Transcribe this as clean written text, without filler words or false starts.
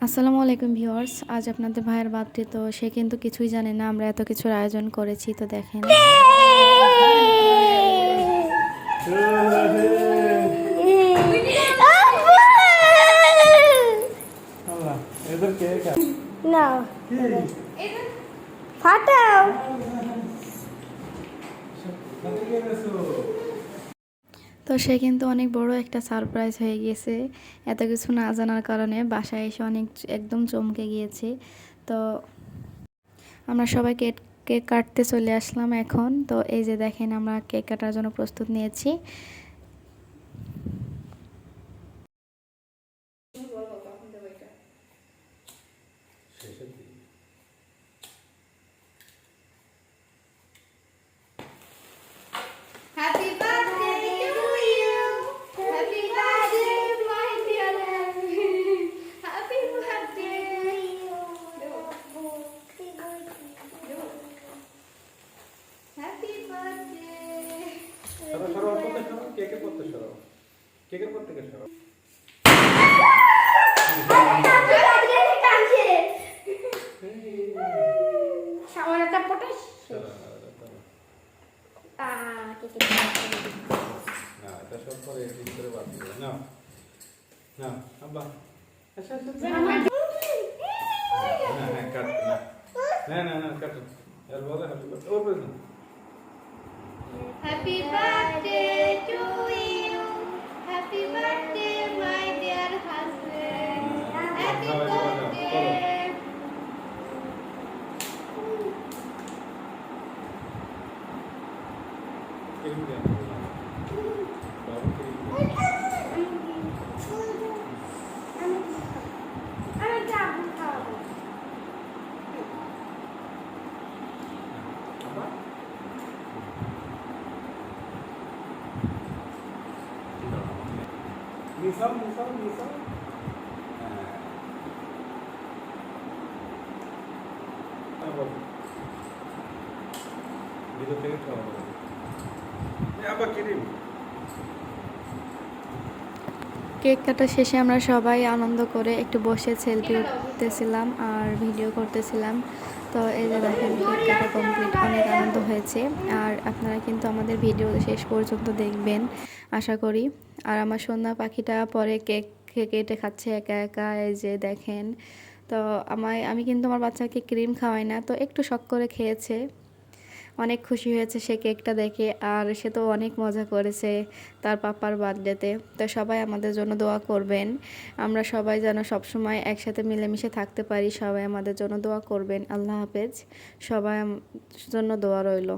আসসালামু আলাইকুম ভিউয়ার্স, আজ আপনাদের ভাইয়ের বার্থডে। তো সে কিন্তু কিছুই জানে না আমরা এত কিছুর আয়োজন করেছি। তো দেখেন না ফাটাও। তো সে কিন্তু অনেক বড় একটা সারপ্রাইজ হয়ে গিয়েছে এত কিছু না জানার কারণে। বাসায় এসে অনেক একদম চমকে গিয়েছে। তো আমরা সবাই কেক কেক কাটতে চলে আসলাম এখন। তো এই যে দেখেন আমরা কেক কাটার জন্য প্রস্তুত নিয়েছি। Happy birthday to you. Happy birthday, my dear Harry. Happy birthday. Happy birthday. সরো কেকের পড়তে সরো কেকের পর থেকে সরো সামনেটা পটাস না এটা সব করে ঠিক করে বাদ দিও না না আব্বা আচ্ছা না কাট না কাট আর বলে হ্যাপি বার্থডে ওর বলে Happy birthday to you. Happy birthday, my dear husband. Happy birthday. Cake দেন বাবা আমি যাবো খাবো। আব্বা মিসাল ভিতর থেকে খাওয়া হবে আবার কিরিম কেক কাটা শেষে আমরা সবাই আনন্দ করে একটু বসে সেলফি উঠতেছিলাম আর ভিডিও করতেছিলাম। তো এই যে দেখেন কেক কাটা কমপ্লিট, অনেক আনন্দ হয়েছে। আর আপনারা কিন্তু আমাদের ভিডিও শেষ পর্যন্ত দেখবেন আশা করি। আর আমার সন্ধ্যা পাখিটা পরে কেক কেটে খাচ্ছে একা একা, এই যে দেখেন। তো আমি কিন্তু আমার বাচ্চাকে ক্রিম খাওয়াই না, তো একটু শখ করে খেয়েছে। অনেক খুশি হয়েছে সে কেকটা দেখে, আর সে তো অনেক মজা করেছে তার পাপার বার্থডেতে। তো সবাই আমাদের জন্য দোয়া করবেন, আমরা সবাই যেন সবসময় একসাথে মিলেমিশে থাকতে পারি। সবাই আমাদের জন্য দোয়া করবেন। আল্লাহ হাফেজ, সবাই জন্য দোয়া রইল।